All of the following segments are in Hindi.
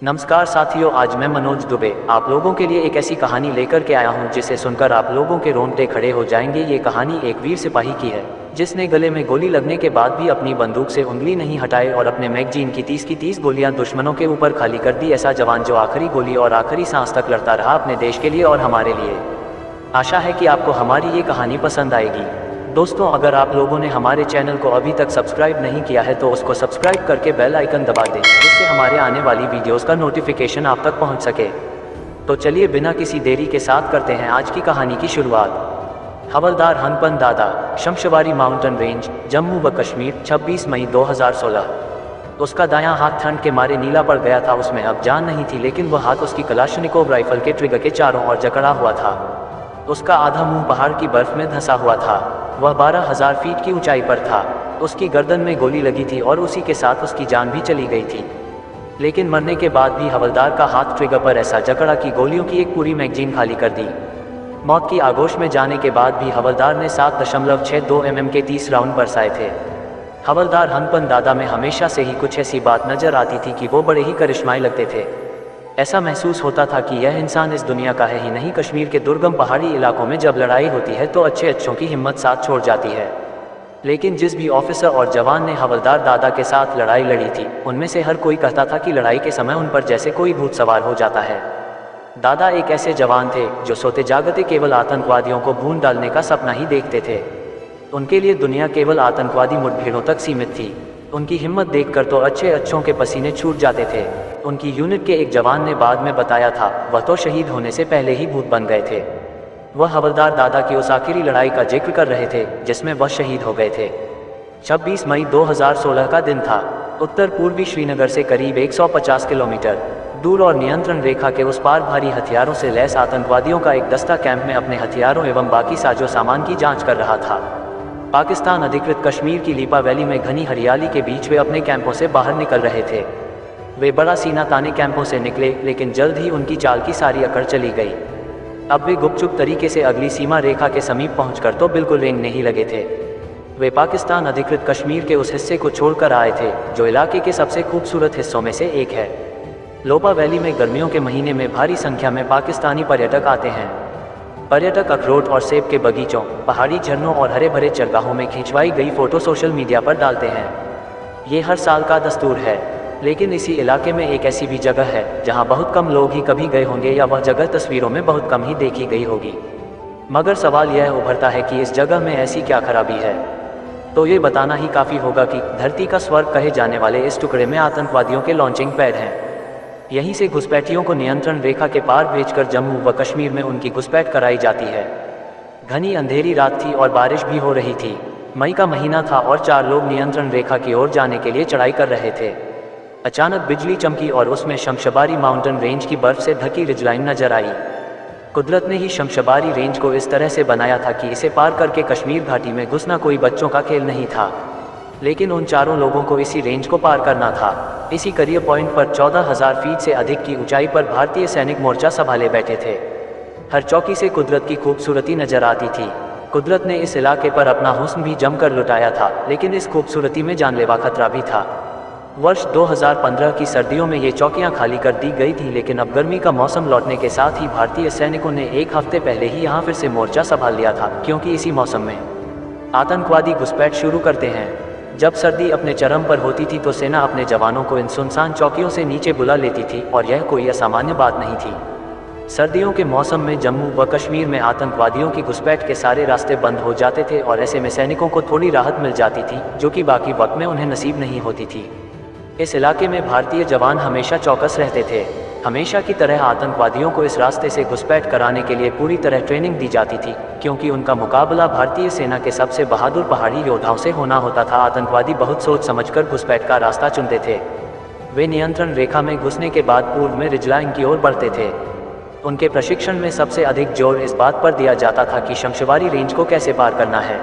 नमस्कार साथियों, आज मैं मनोज दुबे आप लोगों के लिए एक ऐसी कहानी लेकर के आया हूं जिसे सुनकर आप लोगों के रोंगटे खड़े हो जाएंगे। ये कहानी एक वीर सिपाही की है जिसने गले में गोली लगने के बाद भी अपनी बंदूक से उंगली नहीं हटाई और अपने मैगजीन की 30 गोलियां दुश्मनों के ऊपर खाली कर दी। ऐसा जवान जो आखिरी गोली और आखिरी सांस तक लड़ता रहा अपने देश के लिए और हमारे लिए। आशा है कि आपको हमारी ये कहानी पसंद आएगी। दोस्तों, अगर आप लोगों ने हमारे चैनल को अभी तक सब्सक्राइब नहीं किया है तो उसको सब्सक्राइब करके बेल आइकन दबा दें जिससे हमारे आने वाली वीडियोस का नोटिफिकेशन आप तक पहुंच सके। तो चलिए बिना किसी देरी के साथ करते हैं आज की कहानी की शुरुआत। हवलदार हनपन दादा, शमशबारी माउंटेन रेंज, जम्मू व कश्मीर, 26 मई 2016। उसका दायां हाथ ठंड के मारे नीला पड़ गया था। उसमें अब जान नहीं थी, लेकिन वह हाथ उसकी कलाशनिकोव राइफल के ट्रिगर के चारों ओर जकड़ा हुआ था। उसका आधा मुंह पहाड़ की बर्फ में धंसा हुआ था। वह 12,000 फीट की ऊंचाई पर था। उसकी गर्दन में गोली लगी थी और उसी के साथ उसकी जान भी चली गई थी। लेकिन मरने के बाद भी हवलदार का हाथ ट्रिगर पर ऐसा जकड़ा कि गोलियों की एक पूरी मैगजीन खाली कर दी। मौत की आगोश में जाने के बाद भी हवलदार ने 7.62 mm के 30 राउंड बरसाए थे। हवलदार हनपन दादा में हमेशा से ही कुछ ऐसी बात नजर आती थी कि वो बड़े ही करिश्माई लगते थे। ऐसा महसूस होता था कि यह इंसान इस दुनिया का है ही नहीं। कश्मीर के दुर्गम पहाड़ी इलाकों में जब लड़ाई होती है तो अच्छों की हिम्मत साथ छोड़ जाती है। लेकिन जिस भी ऑफिसर और जवान ने हवलदार दादा के साथ लड़ाई लड़ी थी, उनमें से हर कोई कहता था कि लड़ाई के समय उन पर जैसे कोई भूत सवार हो जाता है। दादा एक ऐसे जवान थे जो सोते जागते केवल आतंकवादियों को भून डालने का सपना ही देखते थे। उनके लिए दुनिया केवल आतंकवादी मुठभेड़ों तक सीमित थी। उनकी हिम्मत देखकर तो अच्छों के पसीने छूट जाते थे। उनकी यूनिट के एक जवान ने बाद में बताया था, वह तो शहीद होने से पहले ही भूत बन गए थे। वह हवलदार दादा की उस आखिरी लड़ाई का जिक्र कर रहे थे जिसमें वह शहीद हो गए थे। 26 मई 2016 का दिन था। उत्तर पूर्वी श्रीनगर से करीब 150 किलोमीटर दूर और नियंत्रण रेखा के उस पार भारी हथियारों से लैस आतंकवादियों का एक दस्ता कैंप में अपने हथियारों एवं बाकी साजो सामान की जांच कर रहा था। पाकिस्तान अधिकृत कश्मीर की लीपा वैली में घनी हरियाली के बीच वे अपने कैंपों से बाहर निकल रहे थे। वे बड़ा सीना ताने कैंपों से निकले, लेकिन जल्द ही उनकी चाल की सारी अकड़ चली गई। अब वे गुपचुप तरीके से अगली सीमा रेखा के समीप पहुंचकर तो बिल्कुल रेंगने ही लगे थे। वे पाकिस्तान अधिकृत कश्मीर के उस हिस्से को छोड़कर आए थे जो इलाके के सबसे खूबसूरत हिस्सों में से एक है। लोपा वैली में गर्मियों के महीने में भारी संख्या में पाकिस्तानी पर्यटक आते हैं। पर्यटक अखरोट और सेब के बगीचों, पहाड़ी झरनों और हरे भरे चरगाहों में खिंचवाई गई फोटो सोशल मीडिया पर डालते हैं। ये हर साल का दस्तूर है। लेकिन इसी इलाके में एक ऐसी भी जगह है जहां बहुत कम लोग ही कभी गए होंगे या वह जगह तस्वीरों में बहुत कम ही देखी गई होगी। मगर सवाल यह उभरता है कि इस जगह में ऐसी क्या खराबी है। तो ये बताना ही काफ़ी होगा कि धरती का स्वर्ग कहे जाने वाले इस टुकड़े में आतंकवादियों के लॉन्चिंग पैड हैं। यहीं से घुसपैठियों को नियंत्रण रेखा के पार भेजकर जम्मू व कश्मीर में उनकी घुसपैठ कराई जाती है। घनी अंधेरी रात थी और बारिश भी हो रही थी। मई का महीना था और 4 लोग नियंत्रण रेखा की ओर जाने के लिए चढ़ाई कर रहे थे। अचानक बिजली चमकी और उसमें शमशबारी माउंटेन रेंज की बर्फ से ढकी रिजलाइन नजर आई। कुदरत ने ही शमशबारी रेंज को इस तरह से बनाया था कि इसे पार करके कश्मीर घाटी में घुसना कोई बच्चों का खेल नहीं था। लेकिन उन चारों लोगों को इसी रेंज को पार करना था। इसी करियर पॉइंट पर 14,000 फीट से अधिक की ऊंचाई पर भारतीय सैनिक मोर्चा संभाले बैठे थे। हर चौकी से कुदरत की खूबसूरती नजर आती थी। कुदरत ने इस इलाके पर अपना हुस्न भी जमकर लुटाया था, लेकिन इस खूबसूरती में जानलेवा खतरा भी था। वर्ष 2015 की सर्दियों में ये चौकियां खाली कर दी गई थी, लेकिन अब गर्मी का मौसम लौटने के साथ ही भारतीय सैनिकों ने 1 हफ्ते पहले ही यहां फिर से मोर्चा संभाल लिया था, क्योंकि इसी मौसम में आतंकवादी घुसपैठ शुरू करते हैं। जब सर्दी अपने चरम पर होती थी तो सेना अपने जवानों को इन सुनसान चौकियों से नीचे बुला लेती थी और यह कोई असामान्य बात नहीं थी। सर्दियों के मौसम में जम्मू व कश्मीर में आतंकवादियों की घुसपैठ के सारे रास्ते बंद हो जाते थे और ऐसे में सैनिकों को थोड़ी राहत मिल जाती थी, जो कि बाकी वक्त में उन्हें नसीब नहीं होती थी। इस इलाके में भारतीय जवान हमेशा चौकस रहते थे। हमेशा की तरह आतंकवादियों को इस रास्ते से घुसपैठ कराने के लिए पूरी तरह ट्रेनिंग दी जाती थी, क्योंकि उनका मुकाबला भारतीय सेना के सबसे बहादुर पहाड़ी योद्धाओं से होना होता था। आतंकवादी बहुत सोच समझकर घुसपैठ का रास्ता चुनते थे। वे नियंत्रण रेखा में घुसने के बाद पूर्व में रिजलाइन की ओर बढ़ते थे। उनके प्रशिक्षण में सबसे अधिक जोर इस बात पर दिया जाता था कि शमशबारी रेंज को कैसे पार करना है।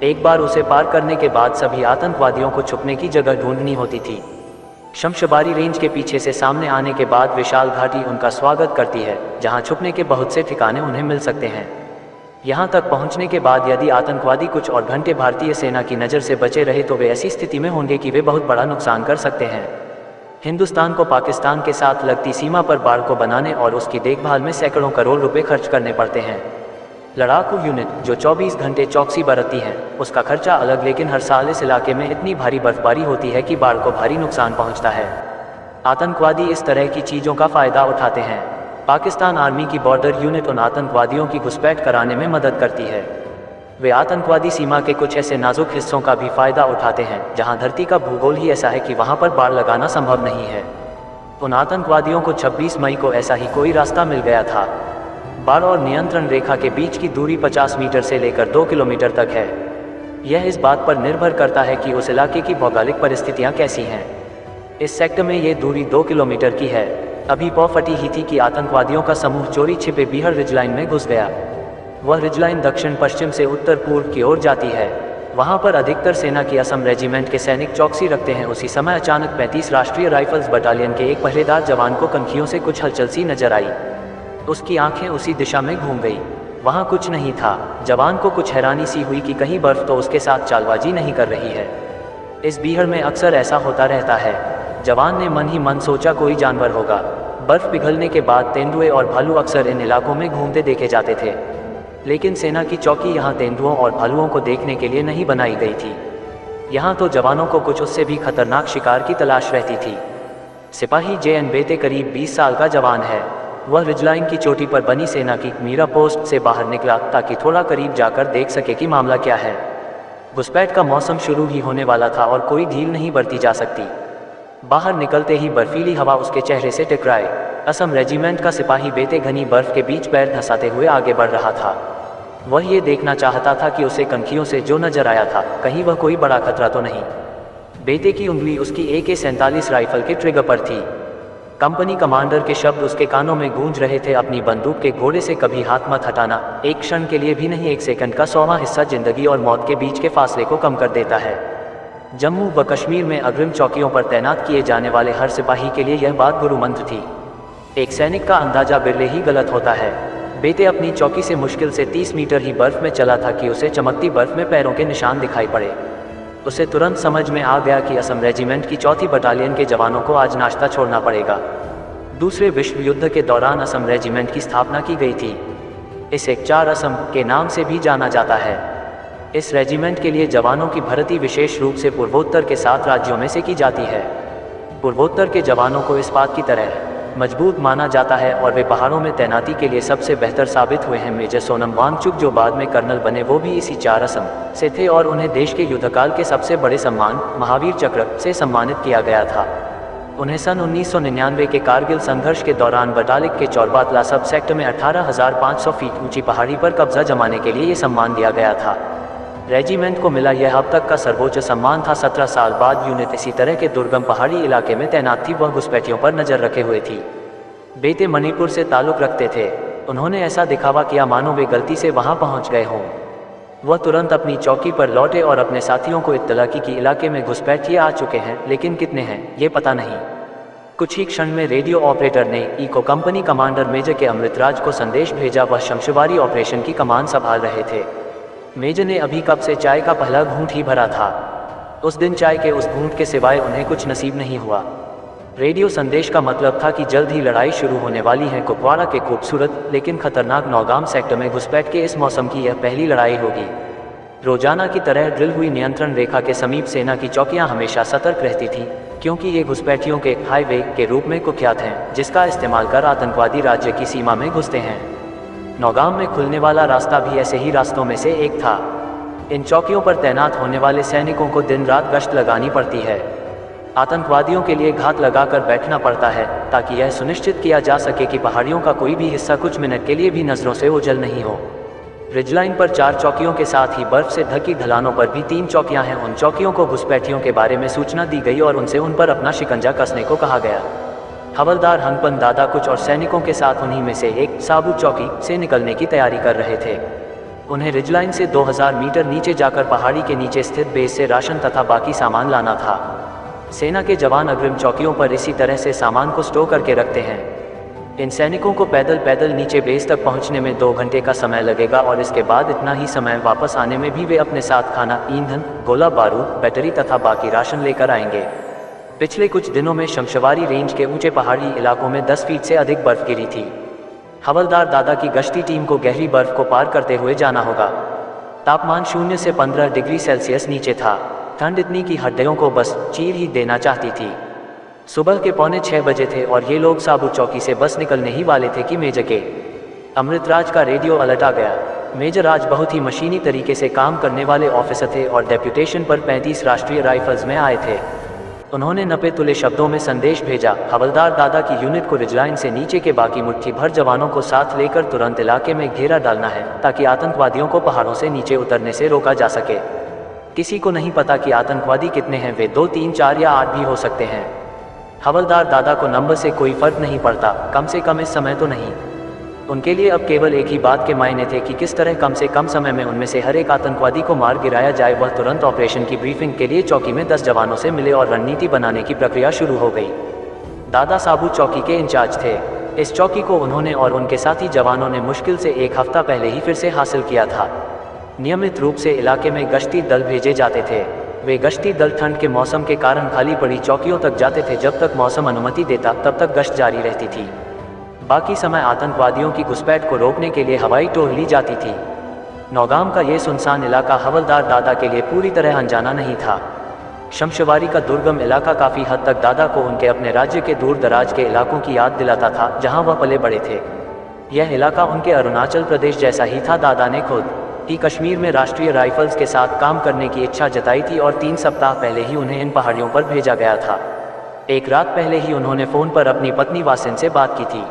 एक बार उसे पार करने के बाद सभी आतंकवादियों को छुपने की जगह ढूंढनी होती थी। शमशबारी रेंज के पीछे से सामने आने के बाद विशाल घाटी उनका स्वागत करती है, जहां छुपने के बहुत से ठिकाने उन्हें मिल सकते हैं। यहां तक पहुंचने के बाद यदि आतंकवादी कुछ और घंटे भारतीय सेना की नज़र से बचे रहे तो वे ऐसी स्थिति में होंगे कि वे बहुत बड़ा नुकसान कर सकते हैं। हिंदुस्तान को पाकिस्तान के साथ लगती सीमा पर बाढ़ को बनाने और उसकी देखभाल में सैकड़ों करोड़ रुपए खर्च करने पड़ते हैं। लड़ाकू यूनिट जो 24 घंटे चौकसी बरतती है, उसका खर्चा अलग, लेकिन हर साल इस इलाके में इतनी भारी बर्फबारी होती है कि बाढ़ को भारी नुकसान पहुंचता है। आतंकवादी इस तरह की चीज़ों का फ़ायदा उठाते हैं। पाकिस्तान आर्मी की बॉर्डर यूनिट उन आतंकवादियों की घुसपैठ कराने में मदद करती है। वे आतंकवादी सीमा के कुछ ऐसे नाजुक हिस्सों का भी फायदा उठाते हैं जहां धरती का भूगोल ही ऐसा है कि वहां पर बाढ़ लगाना संभव नहीं है। उन आतंकवादियों को 26 मई को ऐसा ही कोई रास्ता मिल गया था। बाढ़ और नियंत्रण रेखा के बीच की दूरी 50 मीटर से लेकर 2 किलोमीटर तक है। यह इस बात पर निर्भर करता है कि उस इलाके की भौगोलिक परिस्थितियां कैसी हैं। इस सेक्टर में ये दूरी 2 किलोमीटर की है। अभी पौ फटी ही थी कि आतंकवादियों का समूह चोरी छिपे बीहड़ रिजलाइन में घुस गया। वह रिजलाइन दक्षिण पश्चिम से उत्तर पूर्व की ओर जाती है। वहां पर अधिकतर सेना की असम रेजिमेंट के सैनिक चौकसी रखते हैं। उसी समय अचानक 35 राष्ट्रीय राइफल्स बटालियन के एक पहरेदार जवान को कनखियों से कुछ हलचल सी नजर आई। उसकी आंखें उसी दिशा में घूम गई। वहां कुछ नहीं था। जवान को कुछ हैरानी सी हुई कि कहीं बर्फ तो उसके साथ चालबाजी नहीं कर रही है। इस बीहड़ में अक्सर ऐसा होता रहता है। जवान ने मन ही मन सोचा कोई जानवर होगा। बर्फ पिघलने के बाद तेंदुए और भालू अक्सर इन इलाकों में घूमते देखे जाते थे, लेकिन सेना की चौकी यहाँ तेंदुओं और भालुओं को देखने के लिए नहीं बनाई गई थी। यहाँ तो जवानों को कुछ उससे भी खतरनाक शिकार की तलाश रहती थी। सिपाही JN बेते करीब 20 साल का जवान है। वह रिजलाइन की चोटी पर बनी सेना की मीरा पोस्ट से बाहर निकला ताकि थोड़ा करीब जाकर देख सके कि मामला क्या है। घुसपैठ का मौसम शुरू ही होने वाला था और कोई ढील नहीं बरती जा सकती। बाहर निकलते ही बर्फीली हवा उसके चेहरे से टकराए। असम रेजिमेंट का सिपाही बेते घनी बर्फ के बीच पैर धंसाते हुए आगे बढ़ रहा था। वह ये देखना चाहता था कि उसे कनखियों से जो नजर आया था, कहीं वह कोई बड़ा खतरा तो नहीं। बेते की उंगली उसकी AK-47 राइफल के ट्रिगर पर थी। कंपनी कमांडर के शब्द उसके कानों में गूंज रहे थे, अपनी बंदूक के घोड़े से कभी हाथ मत हटाना। एक क्षण के लिए भी नहीं, 1 सेकंड का 100वां हिस्सा जिंदगी और मौत के बीच के फासले को कम कर देता है। जम्मू व कश्मीर में अग्रिम चौकियों पर तैनात किए जाने वाले हर सिपाही के लिए यह बात गुरु मंत्र थी। एक सैनिक का अंदाजा बिरले ही गलत होता है। बेते अपनी चौकी से मुश्किल से 30 मीटर ही बर्फ में चला था कि उसे चमकती बर्फ में पैरों के निशान दिखाई पड़े। उसे तुरंत समझ में आ गया कि असम रेजिमेंट की 4थी बटालियन के जवानों को आज नाश्ता छोड़ना पड़ेगा। दूसरे विश्व युद्ध के दौरान असम रेजिमेंट की स्थापना की गई थी। इसे 4 असम के नाम से भी जाना जाता है। इस रेजिमेंट के लिए जवानों की भर्ती विशेष रूप से पूर्वोत्तर के 7 राज्यों में से की जाती है। पूर्वोत्तर के जवानों को इस्पात की तरह मजबूत माना जाता है और वे पहाड़ों में तैनाती के लिए सबसे बेहतर साबित हुए हैं। मेजर सोनम वांगचुक जो बाद में कर्नल बने, वो भी इसी 4 असम से थे और उन्हें देश के युद्धकाल के सबसे बड़े सम्मान महावीर चक्र से सम्मानित किया गया था। उन्हें सन 1999 के कारगिल संघर्ष के दौरान बटालिक के चौरबातला सब सेक्टर में 18,500 फीट ऊंची पहाड़ी पर कब्जा जमाने के लिए ये सम्मान दिया गया था। रेजिमेंट को मिला यह अब तक का सर्वोच्च सम्मान था। 17 साल बाद यूनिट इसी तरह के दुर्गम पहाड़ी इलाके में तैनात थी। वह घुसपैठियों पर नजर रखे हुए थी। बेते मणिपुर से ताल्लुक रखते थे। उन्होंने ऐसा दिखावा किया मानो वे गलती से वहां पहुंच गए हों। वह तुरंत अपनी चौकी पर लौटे और अपने साथियों को इत्तला की कि इलाके में घुसपैठिए आ चुके हैं, लेकिन कितने हैं ये पता नहीं। कुछ ही क्षण में रेडियो ऑपरेटर ने इको कंपनी कमांडर मेजर के अमृतराज को संदेश भेजा। वह शमशवारी ऑपरेशन की कमान संभाल रहे थे। मेजर ने अभी कप से चाय का पहला घूंट ही भरा था। उस दिन चाय के उस घूंट के सिवाय उन्हें कुछ नसीब नहीं हुआ। रेडियो संदेश का मतलब था कि जल्द ही लड़ाई शुरू होने वाली है। कुपवाड़ा के खूबसूरत लेकिन खतरनाक नौगाम सेक्टर में घुसपैठ के इस मौसम की यह पहली लड़ाई होगी। रोजाना की तरह ड्रिल हुई नियंत्रण रेखा के समीप सेना की चौकियां हमेशा सतर्क रहती थीं, क्योंकि ये घुसपैठियों के हाईवे के रूप में कुख्यात हैं, जिसका इस्तेमाल कर आतंकवादी राज्य की सीमा में घुसते हैं। नौगाम में खुलने वाला रास्ता भी ऐसे ही रास्तों में से एक था। इन चौकियों पर तैनात होने वाले सैनिकों को दिन रात गश्त लगानी पड़ती है। आतंकवादियों के लिए घात लगाकर बैठना पड़ता है ताकि यह सुनिश्चित किया जा सके कि पहाड़ियों का कोई भी हिस्सा कुछ मिनट के लिए भी नजरों से ओझल नहीं हो। रिजलाइन पर 4 चौकियों के साथ ही बर्फ से ढकी ढलानों पर भी 3 चौकियां हैं। उन चौकियों को घुसपैठियों के बारे में सूचना दी गई और उनसे उन पर अपना शिकंजा कसने को कहा गया। हवलदार हंगपन दादा कुछ और सैनिकों के साथ उन्हीं में से एक साबू चौकी से निकलने की तैयारी कर रहे थे। उन्हें रिजलाइन से 2000 मीटर नीचे जाकर पहाड़ी के नीचे स्थित बेस से राशन तथा बाकी सामान लाना था। सेना के जवान अग्रिम चौकियों पर इसी तरह से सामान को स्टोर करके रखते हैं। इन सैनिकों को पैदल नीचे बेस तक पहुंचने में 2 घंटे का समय लगेगा और इसके बाद इतना ही समय वापस आने में भी वे अपने साथ खाना, ईंधन, गोला बारूद, बैटरी तथा बाकी राशन लेकर आएंगे। पिछले कुछ दिनों में शमशवारी रेंज के ऊंचे पहाड़ी इलाकों में 10 फीट से अधिक बर्फ गिरी थी। हवलदार दादा की गश्ती टीम को गहरी बर्फ को पार करते हुए जाना होगा। तापमान 0 से 15 डिग्री सेल्सियस नीचे था। ठंड इतनी कि हड्डियों को बस चीर ही देना चाहती थी। सुबह के 5:45 बजे थे और ये लोग साबुत चौकी से बस निकलने ही वाले थे कि मेजर के अमृतराज का रेडियो अलर्ट आ गया। मेजर राज बहुत ही मशीनी तरीके से काम करने वाले ऑफिसर थे और डेप्यूटेशन पर 35 राष्ट्रीय राइफल्स में आए थे। उन्होंने नपे तुले शब्दों में संदेश भेजा, हवलदार दादा की यूनिट को रिजलाइन से नीचे के बाकी मुट्ठी भर जवानों को साथ लेकर तुरंत इलाके में घेरा डालना है ताकि आतंकवादियों को पहाड़ों से नीचे उतरने से रोका जा सके। किसी को नहीं पता कि आतंकवादी कितने हैं, वे 2, 3, 4 या 8 भी हो सकते हैं। हवलदार दादा को नंबर से कोई फर्क नहीं पड़ता, कम से कम इस समय तो नहीं। उनके लिए अब केवल एक ही बात के मायने थे कि किस तरह कम से कम समय में उनमें से हर एक आतंकवादी को मार गिराया जाए। वह तुरंत ऑपरेशन की ब्रीफिंग के लिए चौकी में 10 जवानों से मिले और रणनीति बनाने की प्रक्रिया शुरू हो गई। दादा साबुत चौकी के इंचार्ज थे। इस चौकी को उन्होंने और उनके साथी जवानों ने मुश्किल से 1 हफ्ता पहले ही फिर से हासिल किया था। नियमित रूप से इलाके में गश्ती दल भेजे जाते थे। वे गश्ती दल ठंड के मौसम के कारण खाली पड़ी चौकियों तक जाते थे। जब तक मौसम अनुमति देता तब तक गश्त जारी रहती थी। बाकी समय आतंकवादियों की घुसपैठ को रोकने के लिए हवाई टोर ली जाती थी। नौगाम का ये सुनसान इलाका हवलदार दादा के लिए पूरी तरह अनजाना नहीं था। शमशवारी का दुर्गम इलाका काफ़ी हद तक दादा को उनके अपने राज्य के दूर दराज के इलाकों की याद दिलाता था जहां वह पले बड़े थे। यह इलाका उनके अरुणाचल प्रदेश जैसा ही था। दादा ने खुद ही कश्मीर में राष्ट्रीय राइफल्स के साथ काम करने की इच्छा जताई थी और 3 सप्ताह पहले ही उन्हें इन पहाड़ियों पर भेजा गया था। एक रात पहले ही उन्होंने फ़ोन पर अपनी पत्नी वासिन से बात की थी।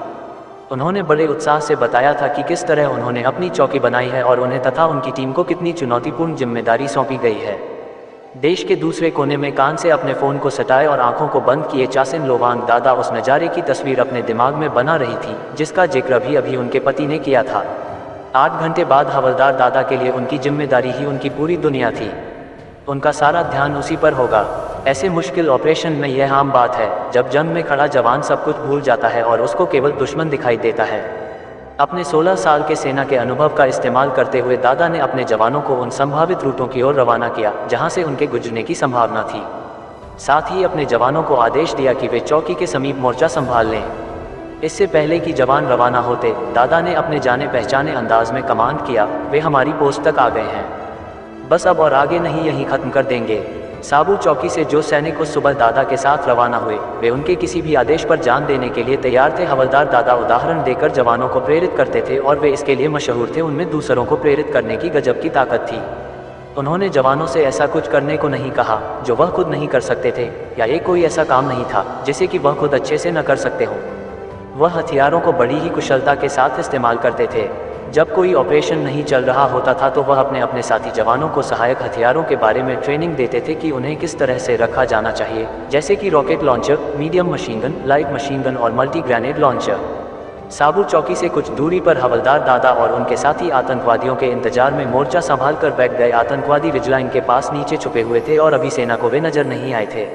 उन्होंने बड़े उत्साह से बताया था कि किस तरह उन्होंने अपनी चौकी बनाई है और उन्हें तथा उनकी टीम को कितनी चुनौतीपूर्ण जिम्मेदारी सौंपी गई है। देश के दूसरे कोने में कान से अपने फ़ोन को सटाए और आंखों को बंद किए चासिन लोवांग दादा उस नज़ारे की तस्वीर अपने दिमाग में बना रही थी जिसका जिक्र अभी उनके पति ने किया था। 8 घंटे बाद हवलदार दादा के लिए उनकी जिम्मेदारी ही उनकी पूरी दुनिया थी। उनका सारा ध्यान उसी पर होगा। ऐसे मुश्किल ऑपरेशन में यह आम बात है जब जंग में खड़ा जवान सब कुछ भूल जाता है और उसको केवल दुश्मन दिखाई देता है। अपने 16 साल के सेना के अनुभव का इस्तेमाल करते हुए दादा ने अपने जवानों को उन संभावित रूटों की ओर रवाना किया जहां से उनके गुजरने की संभावना थी। साथ ही अपने जवानों को आदेश दिया कि वे चौकी के समीप मोर्चा संभाल लें। इससे पहले कि जवान रवाना होते दादा ने अपने जाने पहचाने अंदाज में कमांड किया, वे हमारी पोस्ट तक आ गए हैं, बस अब और आगे नहीं, यहीं खत्म कर देंगे। साबुत चौकी से जो सैनिक उस सुबह दादा के साथ रवाना हुए वे उनके किसी भी आदेश पर जान देने के लिए तैयार थे। हवलदार दादा उदाहरण देकर जवानों को प्रेरित करते थे और वे इसके लिए मशहूर थे। उनमें दूसरों को प्रेरित करने की गजब की ताकत थी। उन्होंने जवानों से ऐसा कुछ करने को नहीं कहा जो वह खुद नहीं कर सकते थे, या ये कोई ऐसा काम नहीं था जिसे कि वह खुद अच्छे से न कर सकते हों। वह हथियारों को बड़ी ही कुशलता के साथ इस्तेमाल करते थे। जब कोई ऑपरेशन नहीं चल रहा होता था तो वह अपने अपने साथी जवानों को सहायक हथियारों के बारे में ट्रेनिंग देते थे कि उन्हें किस तरह से रखा जाना चाहिए, जैसे कि rocket launcher, medium machine gun, light machine gun और मल्टी ग्रेनेड लॉन्चर। साबुत चौकी से कुछ दूरी पर हवलदार दादा और उनके साथी आतंकवादियों के इंतजार में मोर्चा संभाल कर बैठ गए। आतंकवादी रिजलाइन के पास नीचे छुपे हुए थे और अभी सेना को वे नजर नहीं आए थे।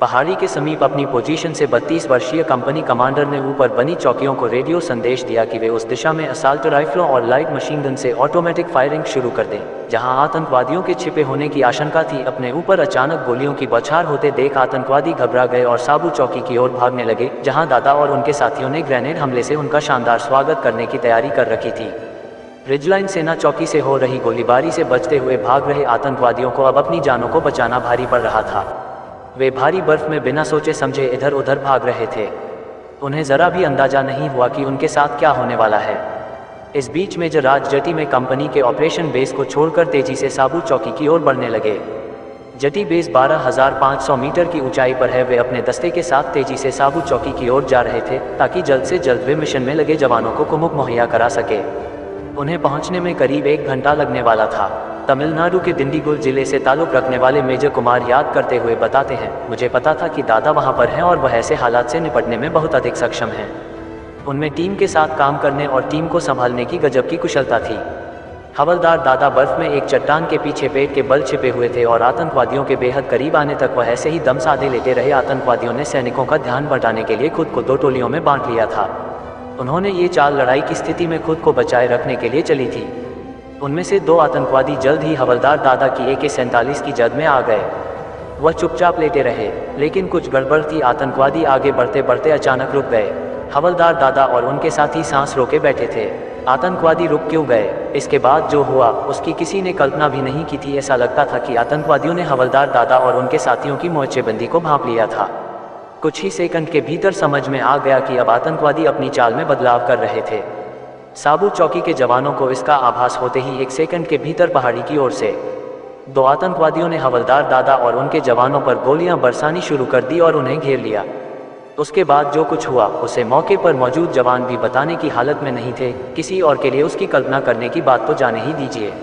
पहाड़ी के समीप अपनी पोजीशन से 32 वर्षीय कंपनी कमांडर ने ऊपर बनी चौकियों को रेडियो संदेश दिया कि वे उस दिशा में असॉल्ट राइफलों और लाइट मशीन गन से ऑटोमेटिक फायरिंग शुरू कर दें जहां आतंकवादियों के छिपे होने की आशंका थी। अपने ऊपर अचानक गोलियों की बौछार होते देख आतंकवादी घबरा गए और साबुत चौकी की ओर भागने लगे जहां दादा और उनके साथियों ने ग्रेनेड हमले से उनका शानदार स्वागत करने की तैयारी कर रखी थी। रिजलाइन सेना चौकी से हो रही गोलीबारी से बचते हुए भाग रहे आतंकवादियों को अब अपनी जानों को बचाना भारी पड़ रहा था। वे भारी बर्फ में बिना सोचे समझे इधर उधर भाग रहे थे। उन्हें जरा भी अंदाजा नहीं हुआ कि उनके साथ क्या होने वाला है। इस बीच मेजर राज जटी में कंपनी के ऑपरेशन बेस को छोड़कर तेजी से साबुत चौकी की ओर बढ़ने लगे। जटी बेस 12,500 मीटर की ऊंचाई पर है। वे अपने दस्ते के साथ तेजी से साबुत चौकी की ओर जा रहे थे ताकि जल्द से जल्द वे मिशन में लगे जवानों को कुमुक मुहैया करा सके। उन्हें पहुंचने में करीब 1 घंटा लगने वाला था। तमिलनाडु के दिंडीगुल जिले से ताल्लुक़ रखने वाले मेजर कुमार याद करते हुए बताते हैं, मुझे पता था कि दादा वहां पर हैं और वह ऐसे हालात से निपटने में बहुत अधिक सक्षम हैं। उनमें टीम के साथ काम करने और टीम को संभालने की गजब की कुशलता थी। हवलदार दादा बर्फ में एक चट्टान के पीछे पेट के बल छिपे हुए थे और आतंकवादियों के बेहद करीब आने तक वह ऐसे ही दम साधे लेटे रहे। आतंकवादियों ने सैनिकों का ध्यान बटाने के लिए खुद को 2 टोलियों में बांट लिया था। उन्होंने ये चाल लड़ाई की स्थिति में खुद को बचाए रखने के लिए चली थी। उनमें से 2 आतंकवादी जल्द ही हवलदार दादा की AK-47 की जद में आ गए। वह चुपचाप लेटे रहे, लेकिन कुछ गड़बड़ थी। आतंकवादी आगे बढ़ते बढ़ते अचानक रुक गए। हवलदार दादा और उनके साथी सांस रोके बैठे थे। आतंकवादी रुक क्यों गए? इसके बाद जो हुआ उसकी किसी ने कल्पना भी नहीं की थी। ऐसा लगता था कि आतंकवादियों ने हवलदार दादा और उनके साथियों की मोर्चेबंदी को भांप लिया था। कुछ ही सेकंड के भीतर समझ में आ गया कि अब आतंकवादी अपनी चाल में बदलाव कर रहे थे। साबू चौकी के जवानों को इसका आभास होते ही 1 सेकंड के भीतर पहाड़ी की ओर से 2 आतंकवादियों ने हवलदार दादा और उनके जवानों पर गोलियां बरसानी शुरू कर दी और उन्हें घेर लिया। उसके बाद जो कुछ हुआ उसे मौके पर मौजूद जवान भी बताने की हालत में नहीं थे। किसी और के लिए उसकी कल्पना करने की बात तो जाने ही दीजिए।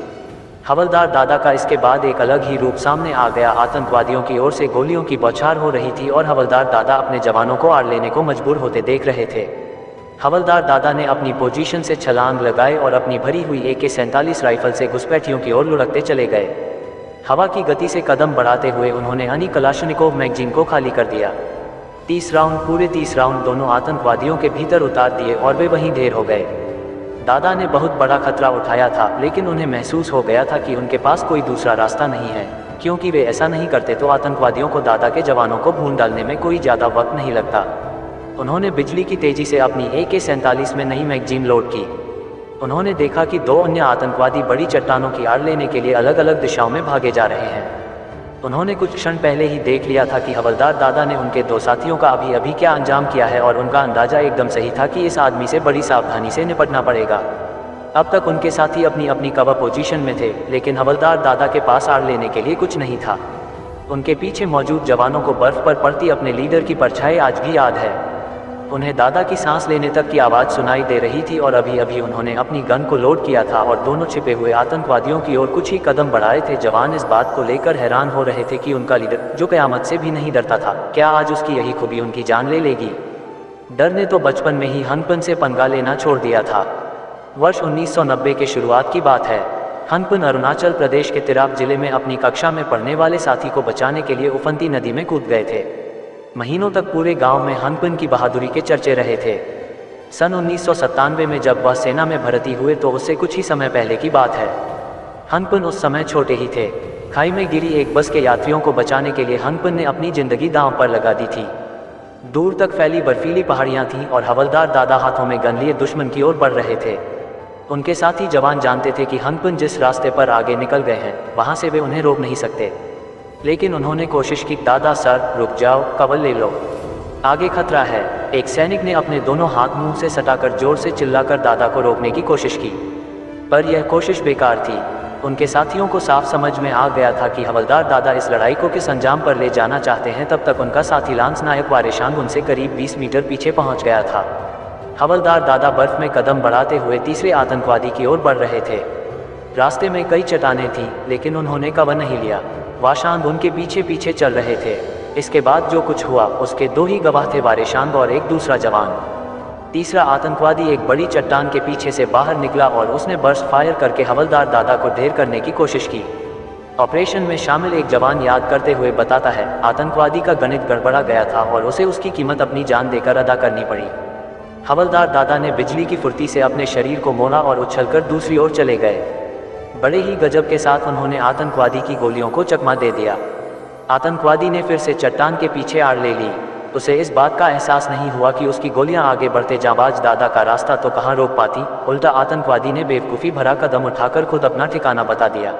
हवलदार दादा का इसके बाद एक अलग ही रूप सामने आ गया। आतंकवादियों की ओर से गोलियों की बौछार हो रही थी और हवलदार दादा अपने जवानों को आड़ लेने को मजबूर होते देख रहे थे। हवलदार दादा ने अपनी पोजीशन से छलांग लगाए और अपनी भरी हुई AK-47 राइफल से घुसपैठियों की ओर लुढ़कते चले गए। हवा की गति से कदम बढ़ाते हुए उन्होंने अनी कलाशनिकोव मैगजीन को खाली कर दिया। 30 राउंड दोनों आतंकवादियों के भीतर उतार दिए और वे वहीं ढेर हो गए। दादा ने बहुत बड़ा खतरा उठाया था, लेकिन उन्हें महसूस हो गया था कि उनके पास कोई दूसरा रास्ता नहीं है, क्योंकि वे ऐसा नहीं करते तो आतंकवादियों को दादा के जवानों को भून डालने में कोई ज़्यादा वक्त नहीं लगता। उन्होंने बिजली की तेजी से अपनी AK-47 में नई मैगजीन लोड की। उन्होंने देखा कि 2 अन्य आतंकवादी बड़ी चट्टानों की आड़ लेने के लिए अलग अलग दिशाओं में भागे जा रहे हैं। उन्होंने कुछ क्षण पहले ही देख लिया था कि हवलदार दादा ने उनके 2 साथियों का अभी अभी क्या अंजाम किया है, और उनका अंदाजा एकदम सही था कि इस आदमी से बड़ी सावधानी से निपटना पड़ेगा। अब तक उनके साथी अपनी अपनी कवर पोजीशन में थे, लेकिन हवलदार दादा के पास आड़ लेने के लिए कुछ नहीं था। उनके पीछे मौजूद जवानों को बर्फ पर पड़ती अपने लीडर की परछाई आज भी याद है। उन्हें दादा की सांस लेने तक की आवाज़ सुनाई दे रही थी और अभी अभी उन्होंने अपनी गन को लोड किया था और दोनों छिपे हुए आतंकवादियों की ओर कुछ ही कदम बढ़ाए थे। जवान इस बात को लेकर हैरान हो रहे थे कि उनका लीडर, जो क़यामत से भी नहीं डरता था, क्या आज उसकी यही खूबी उनकी जान ले लेगी। डर ने तो बचपन में ही हनपन से पंगा लेना छोड़ दिया था। वर्ष 1990 के शुरुआत की बात है। हनपन अरुणाचल प्रदेश के तिराप जिले में अपनी कक्षा में पढ़ने वाले साथी को बचाने के लिए उफनती नदी में कूद गए थे। महीनों तक पूरे गांव में हनपन की बहादुरी के चर्चे रहे थे। सन 1997 में जब वह सेना में भर्ती हुए तो उससे कुछ ही समय पहले की बात है। हनपन उस समय छोटे ही थे। खाई में गिरी एक बस के यात्रियों को बचाने के लिए हनपन ने अपनी जिंदगी दांव पर लगा दी थी। दूर तक फैली बर्फीली पहाड़ियां थीं और हवलदार दादा हाथों में गन लिए दुश्मन की ओर बढ़ रहे थे। उनके साथी जवान जानते थे कि हनपन जिस रास्ते पर आगे निकल गए हैं, वहां से वे उन्हें रोक नहीं सकते, लेकिन उन्होंने कोशिश की। दादा सर, रुक जाओ, कवर ले लो, आगे खतरा है। एक सैनिक ने अपने दोनों हाथ मुंह से सटाकर जोर से चिल्लाकर दादा को रोकने की कोशिश की, पर यह कोशिश बेकार थी। उनके साथियों को साफ समझ में आ गया था कि हवलदार दादा इस लड़ाई को किस अंजाम पर ले जाना चाहते हैं। तब तक उनका साथी लांस नायक वारेशांग उनसे करीब 20 मीटर पीछे पहुंच गया था। हवलदार दादा बर्फ में कदम बढ़ाते हुए तीसरे आतंकवादी की ओर बढ़ रहे थे। रास्ते में कई चट्टानें थीं, लेकिन उन्होंने कवर नहीं लिया। वारेशांग उनके पीछे पीछे चल रहे थे। इसके बाद जो कुछ हुआ उसके 2 ही गवाह थे, वारेशांग और एक दूसरा जवान। तीसरा आतंकवादी एक बड़ी चट्टान के पीछे से बाहर निकला और उसने बर्स्ट फायर करके हवलदार दादा को ढेर करने की कोशिश की। ऑपरेशन में शामिल एक जवान याद करते हुए बताता है, आतंकवादी का गणित गड़बड़ा गया था और उसे उसकी कीमत अपनी जान देकर अदा करनी पड़ी। हवलदार दादा ने बिजली की फुर्ती से अपने शरीर को मोड़ा और उछलकर दूसरी ओर चले गए। बड़े ही गजब के साथ उन्होंने आतंकवादी की गोलियों को चकमा दे दिया। आतंकवादी ने फिर से चट्टान के पीछे आड़ ले ली। उसे इस बात का एहसास नहीं हुआ कि उसकी गोलियां आगे बढ़ते जाबाज दादा का रास्ता तो कहाँ रोक पाती। उल्टा आतंकवादी ने बेवकूफ़ी भरा कदम उठाकर खुद अपना ठिकाना बता दिया।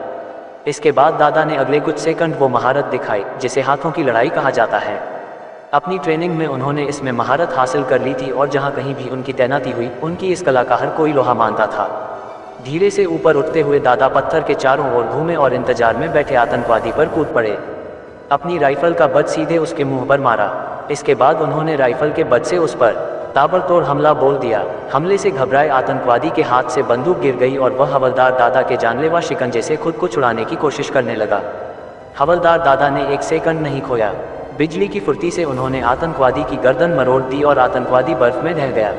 इसके बाद दादा ने अगले कुछ सेकंड वो महारत दिखाई जिसे हाथों की लड़ाई कहा जाता है। अपनी ट्रेनिंग में उन्होंने इसमें महारत हासिल कर ली थी और जहाँ कहीं भी उनकी तैनाती हुई, उनकी इस कला का हर कोई लोहा मानता था। धीरे से ऊपर उठते हुए दादा पत्थर के चारों ओर घूमे और इंतजार में बैठे आतंकवादी पर कूद पड़े। अपनी राइफल का बट सीधे उसके मुंह पर मारा। इसके बाद उन्होंने राइफल के बट से उस पर ताबड़तोड़ हमला बोल दिया। हमले से घबराए आतंकवादी के हाथ से बंदूक गिर गई और वह हवलदार दादा के जानलेवा शिकंजे से खुद को छुड़ाने की कोशिश करने लगा। हवलदार दादा ने एक सेकंड नहीं खोया। बिजली की फुर्ती से उन्होंने आतंकवादी की गर्दन मरोड़ दी और आतंकवादी बर्फ में ढह गया।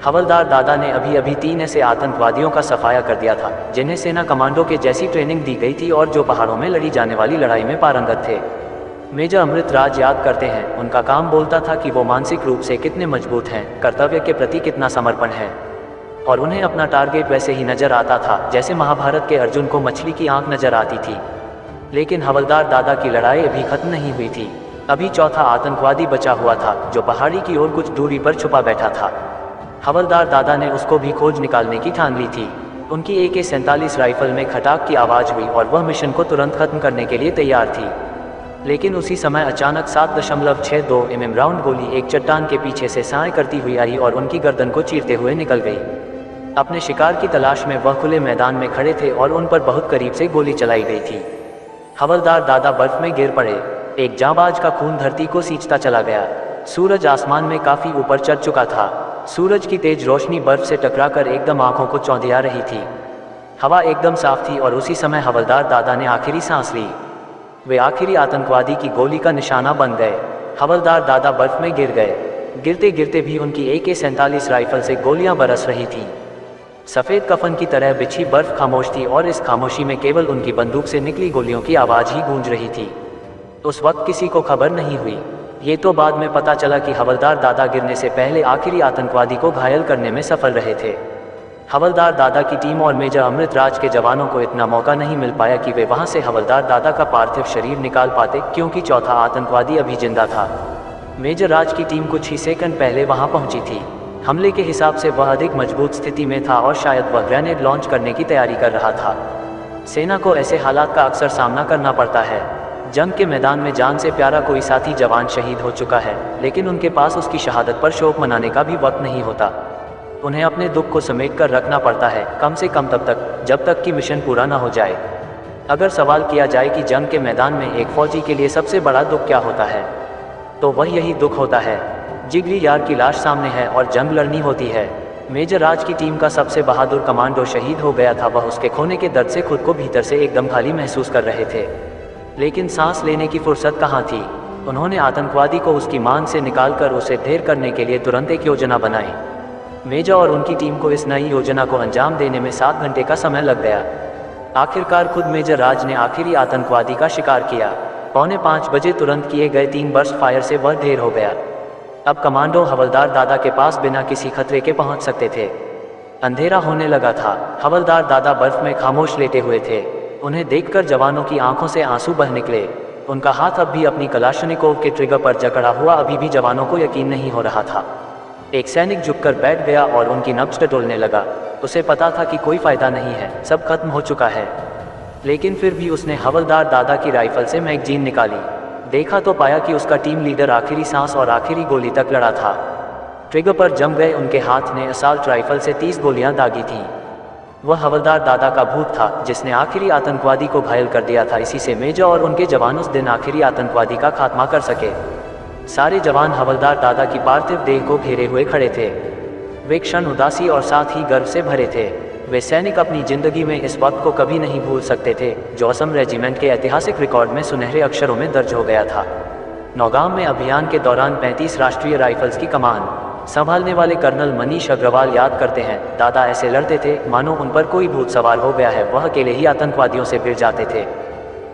हवलदार दादा ने अभी अभी 3 ऐसे आतंकवादियों का सफाया कर दिया था जिन्हें सेना कमांडो के जैसी ट्रेनिंग दी गई थी और जो पहाड़ों में लड़ी जाने वाली लड़ाई में पारंगत थे। मेजर अमृत राज याद करते हैं, उनका काम बोलता था कि वो मानसिक रूप से कितने मजबूत हैं, कर्तव्य के प्रति कितना समर्पण है, और उन्हें अपना टारगेट वैसे ही नजर आता था जैसे महाभारत के अर्जुन को मछली की आंख नजर आती थी। लेकिन हवलदार दादा की लड़ाई अभी खत्म नहीं हुई थी। अभी चौथा आतंकवादी बचा हुआ था जो पहाड़ी की ओर कुछ दूरी पर छुपा बैठा था। हवलदार दादा ने उसको भी खोज निकालने की ठान ली थी। उनकी AK-47 राइफल में खटाक की आवाज़ हुई और वह मिशन को तुरंत खत्म करने के लिए तैयार थी। लेकिन उसी समय अचानक 7.62 mm राउंड गोली एक चट्टान के पीछे से साए करती हुई आई और उनकी गर्दन को चीरते हुए निकल गई। अपने शिकार की तलाश में वह खुले मैदान में खड़े थे और उन पर बहुत करीब से गोली चलाई गई थी। हवलदार दादा बर्फ में गिर पड़े। एक जांबाज का खून धरती को सींचता चला गया। सूरज आसमान में काफी ऊपर चढ़ चुका था। सूरज की तेज रोशनी बर्फ से टकराकर एकदम आंखों को चौंधिया रही थी। हवा एकदम साफ थी और उसी समय हवलदार दादा ने आखिरी सांस ली। वे आखिरी आतंकवादी की गोली का निशाना बन गए। हवलदार दादा बर्फ में गिर गए। गिरते गिरते भी उनकी AK-47 राइफल से गोलियां बरस रही थीं। सफ़ेद कफन की तरह बिछी बर्फ खामोश थी और इस खामोशी में केवल उनकी बंदूक से निकली गोलियों की आवाज़ ही गूंज रही थी। उस वक्त किसी को खबर नहीं हुई। ये तो बाद में पता चला कि हवलदार दादा गिरने से पहले आखिरी आतंकवादी को घायल करने में सफल रहे थे। हवलदार दादा की टीम और मेजर अमृतराज के जवानों को इतना मौका नहीं मिल पाया कि वे वहां से हवलदार दादा का पार्थिव शरीर निकाल पाते, क्योंकि चौथा आतंकवादी अभी जिंदा था। मेजर राज की टीम कुछ ही सेकंड पहले वहां पहुंची थी। हमले के हिसाब से वह अधिक मजबूत स्थिति में था और शायद वह ग्रेनेड लॉन्च करने की तैयारी कर रहा था। सेना को ऐसे हालात का अक्सर सामना करना पड़ता है। जंग के मैदान में जान से प्यारा कोई साथी जवान शहीद हो चुका है, लेकिन उनके पास उसकी शहादत पर शोक मनाने का भी वक्त नहीं होता। उन्हें अपने दुख को समेट कर रखना पड़ता है, कम से कम तब तक जब तक कि मिशन पूरा न हो जाए। अगर सवाल किया जाए कि जंग के मैदान में एक फौजी के लिए सबसे बड़ा दुख क्या होता है, तो वह यही दुख होता है। जिगरी यार की लाश सामने है और जंग लड़नी होती है। मेजर राज की टीम का सबसे बहादुर कमांडो शहीद हो गया था। वह उसके खोने के दर्द से खुद को भीतर से एकदम खाली महसूस कर रहे थे, लेकिन सांस लेने की फुर्सत कहाँ थी। उन्होंने आतंकवादी को उसकी मान से निकालकर उसे ढेर करने के लिए तुरंत एक योजना बनाई। मेजर और उनकी टीम को इस नई योजना को अंजाम देने में 7 घंटे का समय लग गया। आखिरकार खुद मेजर राज ने आखिरी आतंकवादी का शिकार किया। 4:45 बजे तुरंत किए गए 3 बर्स्ट फायर से वह ढेर हो गया। अब कमांडो हवलदार दादा के पास बिना किसी खतरे के पहुंच सकते थे। अंधेरा होने लगा था। हवलदार दादा बर्फ में खामोश लेटे हुए थे। उन्हें देखकर जवानों की आंखों से आंसू बह निकले। उनका हाथ अब भी अपनी कलाशनिकोव के ट्रिगर पर जकड़ा हुआ अभी भी जवानों को यकीन नहीं हो रहा था। एक सैनिक झुककर बैठ गया और उनकी नब्ज टटोलने लगा। उसे पता था कि कोई फायदा नहीं है, सब खत्म हो चुका है। लेकिन फिर भी उसने हवलदार दादा की राइफल से मैगजीन निकाली। देखा तो पाया कि उसका टीम लीडर आखिरी सांस और आखिरी गोली तक लड़ा था। ट्रिगर पर जम गए उनके हाथ ने असाल्ट राइफल से 30 गोलियां दागी थीं। वह हवलदार दादा का भूत था जिसने आखिरी आतंकवादी को घायल कर दिया था। इसी से मेजर और उनके जवान उस दिन आखिरी आतंकवादी का खात्मा कर सके। सारे जवान हवलदार दादा की पार्थिव देह को घेरे हुए खड़े थे। वे क्षण उदासी और साथ ही गर्व से भरे थे। वे सैनिक अपनी जिंदगी में इस वक्त को कभी नहीं भूल सकते थे जो असम रेजिमेंट के ऐतिहासिक रिकॉर्ड में सुनहरे अक्षरों में दर्ज हो गया था। नौगाम में अभियान के दौरान 35 राष्ट्रीय राइफल्स की कमान संभालने वाले कर्नल मनीष अग्रवाल याद करते हैं, दादा ऐसे लड़ते थे मानो उन पर कोई भूत सवार हो गया है। वह अकेले ही आतंकवादियों से भिड़ जाते थे।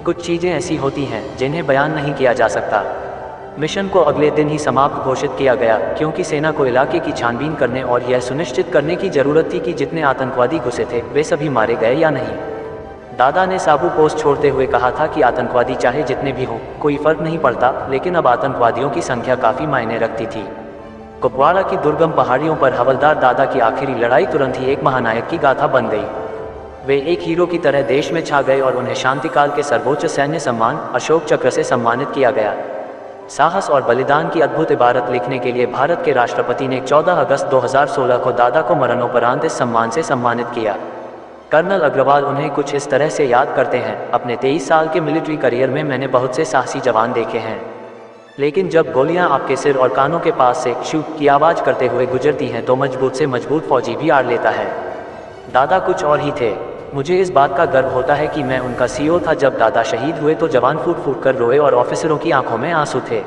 कुछ चीज़ें ऐसी होती हैं जिन्हें बयान नहीं किया जा सकता। मिशन को अगले दिन ही समाप्त घोषित किया गया, क्योंकि सेना को इलाके की छानबीन करने और यह सुनिश्चित करने की जरूरत थी कि जितने आतंकवादी घुसे थे वे सभी मारे गए या नहीं। दादा ने साबू पोस्ट छोड़ते हुए कहा था कि आतंकवादी चाहे जितने भी हों कोई फर्क नहीं पड़ता, लेकिन अब आतंकवादियों की संख्या काफ़ी मायने रखती थी। कुपवाड़ा की दुर्गम पहाड़ियों पर हवलदार दादा की आखिरी लड़ाई तुरंत ही एक महानायक की गाथा बन गई। वे एक हीरो की तरह देश में छा गए और उन्हें शांतिकाल के सर्वोच्च सैन्य सम्मान अशोक चक्र से सम्मानित किया गया। साहस और बलिदान की अद्भुत इबारत लिखने के लिए भारत के राष्ट्रपति ने 14 अगस्त 2016 को दादा को मरणोपरांत इस सम्मान से सम्मानित किया। कर्नल अग्रवाल उन्हें कुछ इस तरह से याद करते हैं, अपने 23 साल के मिलिट्री करियर में मैंने बहुत से साहसी जवान देखे हैं, लेकिन जब गोलियां आपके सिर और कानों के पास से शूट की आवाज़ करते हुए गुजरती हैं तो मजबूत से मजबूत फौजी भी आड़ लेता है। दादा कुछ और ही थे। मुझे इस बात का गर्व होता है कि मैं उनका सीईओ था। जब दादा शहीद हुए तो जवान फूट फूट कर रोए और ऑफिसरों की आंखों में आंसू थे।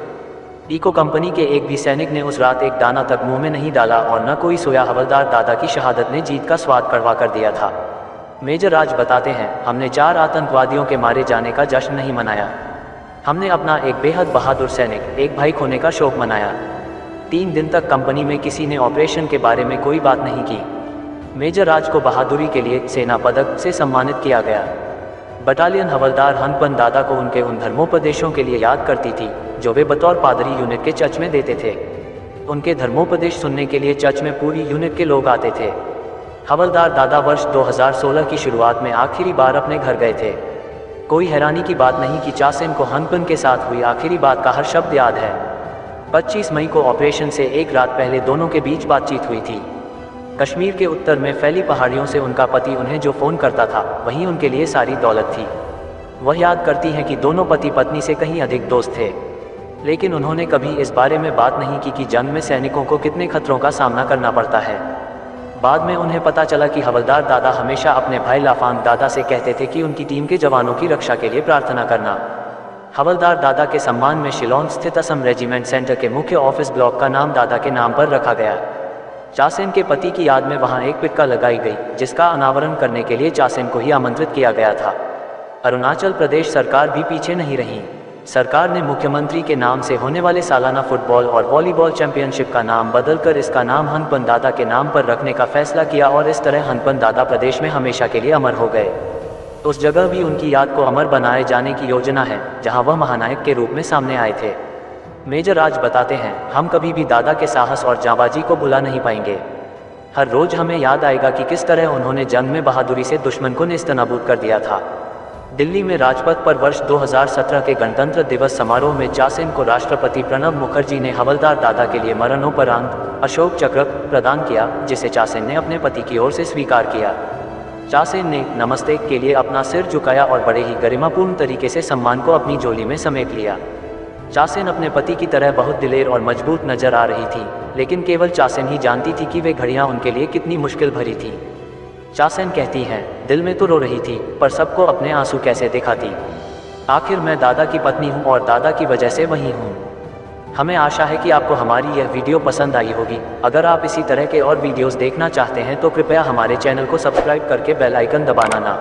इको कंपनी के एक भी सैनिक ने उस रात एक दाना तक मुंह में नहीं डाला और न कोई सोया। हवलदार दादा की शहादत ने जीत का स्वाद कड़वा कर दिया था। मेजर राज बताते हैं, हमने 4 आतंकवादियों के मारे जाने का जश्न नहीं मनाया। हमने अपना एक बेहद बहादुर सैनिक, एक भाई खोने का शोक मनाया। 3 दिन तक कंपनी में किसी ने ऑपरेशन के बारे में कोई बात नहीं की। मेजर राज को बहादुरी के लिए सेना पदक से सम्मानित किया गया। बटालियन हवलदार हनपन दादा को उनके उन धर्मोपदेशों के लिए याद करती थी जो वे बतौर पादरी यूनिट के चर्च में देते थे। उनके धर्मोपदेश सुनने के लिए चर्च में पूरी यूनिट के लोग आते थे। हवलदार दादा वर्ष 2016 की शुरुआत में आखिरी बार अपने घर गए थे। कोई हैरानी की बात नहीं कि चासेन को हनपन के साथ हुई आखिरी बात का हर शब्द याद है। 25 मई को ऑपरेशन से एक रात पहले दोनों के बीच बातचीत हुई थी। कश्मीर के उत्तर में फैली पहाड़ियों से उनका पति उन्हें जो फ़ोन करता था वही उनके लिए सारी दौलत थी। वह याद करती हैं कि दोनों पति पत्नी से कहीं अधिक दोस्त थे, लेकिन उन्होंने कभी इस बारे में बात नहीं की कि जंग में सैनिकों को कितने खतरों का सामना करना पड़ता है। बाद में उन्हें पता चला कि हवलदार दादा हमेशा अपने भाई लाफांग दादा से कहते थे कि उनकी टीम के जवानों की रक्षा के लिए प्रार्थना करना। हवलदार दादा के सम्मान में शिलोंग स्थित असम रेजिमेंट सेंटर के मुख्य ऑफिस ब्लॉक का नाम दादा के नाम पर रखा गया। चासेन के पति की याद में वहां एक पिटका लगाई गई जिसका अनावरण करने के लिए चासेन को ही आमंत्रित किया गया था। अरुणाचल प्रदेश सरकार भी पीछे नहीं रही। सरकार ने मुख्यमंत्री के नाम से होने वाले सालाना फुटबॉल और वॉलीबॉल चैंपियनशिप का नाम बदलकर इसका नाम हनपन दादा के नाम पर रखने का फैसला किया और इस तरह हनपन दादा प्रदेश में हमेशा के लिए अमर हो गए। उस जगह भी उनकी याद को अमर बनाए जाने की योजना है जहां वह महानायक के रूप में सामने आए थे। मेजर राज बताते हैं, हम कभी भी दादा के साहस और जांबाजी को भुला नहीं पाएंगे। हर रोज हमें याद आएगा कि किस तरह उन्होंने जंग में बहादुरी से दुश्मन को नेस्तनाबूद कर दिया था। दिल्ली में राजपथ पर वर्ष 2017 के गणतंत्र दिवस समारोह में चासेन को राष्ट्रपति प्रणब मुखर्जी ने हवलदार दादा के लिए मरणोपरांत अशोक चक्र प्रदान किया, जिसे चासेन ने अपने पति की ओर से स्वीकार किया। चासेन ने नमस्ते के लिए अपना सिर झुकाया और बड़े ही गरिमापूर्ण तरीके से सम्मान को अपनी झोली में समेट लिया। चासेन अपने पति की तरह बहुत दिलेर और मजबूत नजर आ रही थी, लेकिन केवल चासेन ही जानती थी कि वे घड़ियां उनके लिए कितनी मुश्किल भरी थी। चासेन कहती हैं, दिल में तो रो रही थी पर सबको अपने आंसू कैसे दिखाती। आखिर मैं दादा की पत्नी हूं और दादा की वजह से वहीं हूं। हमें आशा है कि आपको हमारी यह वीडियो पसंद आई होगी। अगर आप इसी तरह के और वीडियोस देखना चाहते हैं तो कृपया हमारे चैनल को सब्सक्राइब करके बेल आइकन दबाना ना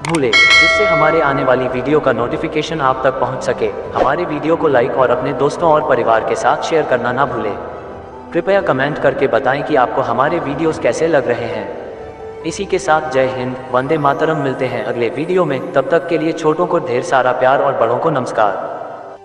भूलें, जिससे हमारे आने वाली वीडियो का नोटिफिकेशन आप तक पहुंच सके। हमारे वीडियो को लाइक और अपने दोस्तों और परिवार के साथ शेयर करना ना भूलें। कृपया कमेंट करके बताएं कि आपको हमारे वीडियोस कैसे लग रहे हैं। इसी के साथ जय हिंद, वंदे मातरम। मिलते हैं अगले वीडियो में, तब तक के लिए छोटों को ढेर सारा प्यार और बड़ों को नमस्कार।